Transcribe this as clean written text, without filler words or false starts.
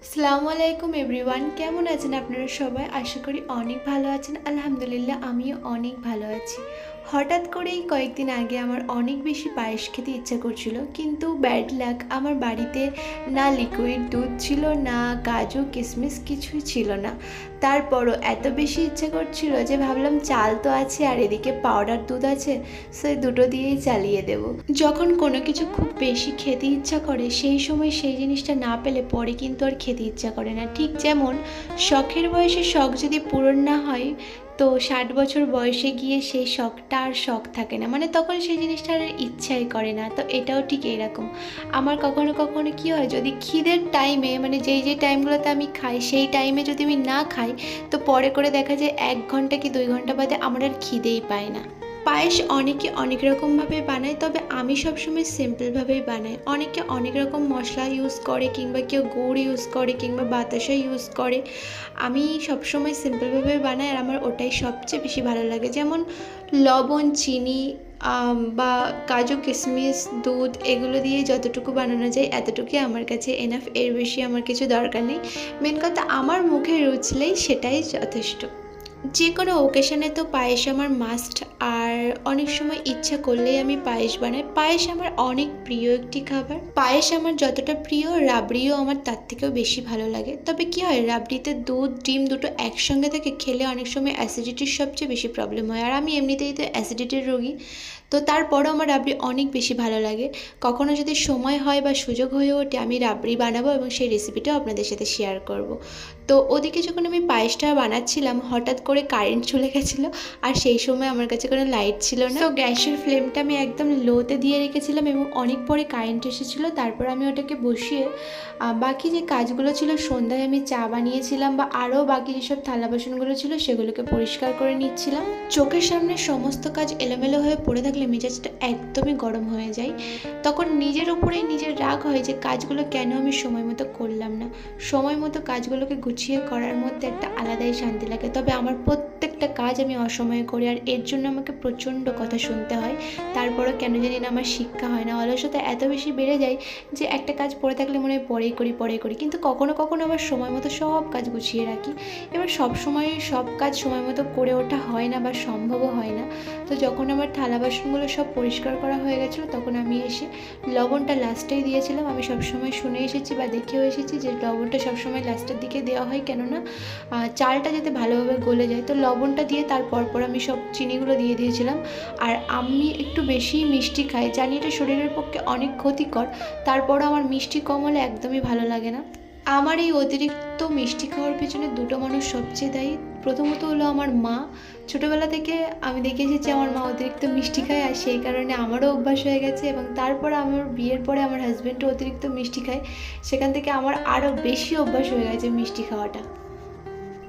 আসসালামু আলাইকুম এভরিওয়ান, কেমন আছেন আপনারা সবাই? আশা করি অনেক ভালো আছেন। আলহামদুলিল্লাহ আমিও অনেক ভালো আছি। হঠাৎ করেই কয়েকদিন আগে আমার অনেক বেশি পায়েস খেতে ইচ্ছা করছিল, কিন্তু ব্যাড লাক, আমার বাড়িতে না লিকুইড দুধ ছিল, না কাজু কিশমিশ কিছুই ছিল না। তারপরও এত বেশি ইচ্ছে করছিল যে ভাবলাম চাল তো আছে আর এদিকে পাউডার দুধ আছে, সে দুটো দিয়েই চালিয়ে দেব। যখন কোনো কিছু খুব বেশি খেতে ইচ্ছা করে সেই সময় সেই জিনিসটা না পেলে পরে কিন্তু আর খেতে ইচ্ছা করে না। ঠিক যেমন শখের বয়সে শখ যদি পূরণ না হয়, তো 60 বছর বয়সে গিয়ে সেই শখটা আর শখ থাকে না, মানে তখন সেই জিনিসটা আর ইচ্ছাই করে না। তো এটাও ঠিক এরকম। আমার কখনো কখনো কী হয়, যদি খিদের টাইমে, মানে যেই টাইমগুলোতে আমি খাই সেই টাইমে যদি আমি না খাই, তো পরে করে দেখা যায় 1 ঘন্টা কি 2 ঘন্টা বাদে আমার আর খিদেই পায় না। পায়েস অনেকে অনেক রকমভাবে বানায়, তবে আমি সবসময় সিম্পলভাবেই বানাই। অনেকে অনেক রকম মশলা ইউজ করে, কিংবা কেউ গুড় ইউজ করে, কিংবা বাতাসা ইউজ করে। আমি সবসময় সিম্পলভাবে বানাই, আর আমার ওটাই সবচেয়ে বেশি ভালো লাগে। যেমন লবণ, চিনি বা কাজু কিশমিশ, দুধ, এগুলো দিয়ে যতটুকু বানানো যায় এতটুকুই আমার কাছে এনাফ। এর বেশি আমার কিছু দরকার নেই। মেন কথা, আমার মুখে রুচলেই সেটাই যথেষ্ট। যে কোনো ওকেশনে তো পায়েস আমার মাস্ট। আর অনেক সময় ইচ্ছা করলেই আমি পায়েস বানাই। পায়েস আমার অনেক প্রিয় একটি খাবার। পায়েস আমার যতটা প্রিয়, রাবড়িও আমার তার থেকেও বেশি ভালো লাগে। তবে কি হয়, রাবড়িতে দুধ ডিম দুটো একসঙ্গে থেকে খেলে অনেক সময় অ্যাসিডিটির সবচেয়ে বেশি প্রবলেম হয়, আর আমি এমনিতেই তো অ্যাসিডিটির রোগী। তো তারপরেও আমার রাবড়ি অনেক বেশি ভালো লাগে। কখনো যদি সময় হয় বা সুযোগ হয়ে ওঠে, আমি রাবড়ি বানাবো এবং সেই রেসিপিটাও আপনাদের সাথে শেয়ার করব। তো ওদিকে যখন আমি পায়েসটা বানাচ্ছিলাম, হঠাৎ করে কারেন্ট চলে গেছিলো, আর সেই সময় আমার কাছে কোনো লাইট ছিল না। তো গ্যাসের ফ্লেমটা আমি একদম লোতে দিয়ে রেখেছিলাম, এবং অনেক পরে কারেন্ট এসেছিলো। তারপর আমি ওটাকে বসিয়ে বাকি যে কাজগুলো ছিল, সন্ধ্যায় আমি চা বানিয়েছিলাম, বা আরও বাকি যেসব থালা বাসনগুলো ছিল সেগুলোকে পরিষ্কার করে নিচ্ছিলাম। চোখের সামনে সমস্ত কাজ এলোমেলো হয়ে পড়ে থাকলে মেজাজটা একদমই গরম হয়ে যায়। তখন নিজের উপরেই নিজের রাগ হয় যে কাজগুলো কেন আমি সময় মতো করলাম না। সময় মতো কাজগুলোকে গুছিয়ে করার মধ্যে একটা আলাদাই শান্তি লাগে। তবে আমার প্রত্যেকটা কাজ আমি অসময়ে করি, আর এর জন্য আমাকে প্রচণ্ড কথা শুনতে হয়। তারপরও কেন জানি না আমার শিক্ষা হয় না। অলসতা এত বেশি বেড়ে যায় যে একটা কাজ পড়ে থাকলে মনে হয় পরেই করি, কিন্তু কখনো কখনো আবার সময় মতো সব কাজ গুছিয়ে রাখি। এবার সব সময় সব কাজ সময় মতো করে ওঠা হয় না, বা সম্ভবও হয় না। তো যখন আমার থালা বাসনগুলো সব পরিষ্কার করা হয়ে গেছিলো, তখন আমি এসে লবণটা লাস্টেই দিয়েছিলাম। আমি সবসময় শুনে এসেছি বা দেখেও এসেছি যে লবণটা সবসময় লাস্টের দিকে দেওয়া হয়, কেননা চালটা যাতে ভালোভাবে গলে যায়। তো লবণটা দিয়ে তারপর আমি সব চিনিগুলো দিয়ে দিয়েছিলাম। আর আমি একটু বেশি মিষ্টি খাই, জানি এটা শরীরের পক্ষে অনেক ক্ষতিকর, তারপরও আমার মিষ্টি কম হলে একদমই ভালো লাগে না। আমার এই অতিরিক্ত মিষ্টি খাওয়ার পেছনে দুটো মানুষ সবচেয়ে দায়ী। প্রথমত হলো আমার মা। ছোটোবেলা থেকে আমি দেখে এসেছি আমার মা অতিরিক্ত মিষ্টি খায়, আর সেই কারণে আমারও অভ্যাস হয়ে গেছে। এবং তারপরে আমার বিয়ের পরে আমার হাজব্যান্ডও অতিরিক্ত মিষ্টি খায়, সেখান থেকে আমার আরও বেশি অভ্যাস হয়ে গেছে মিষ্টি খাওয়াটা।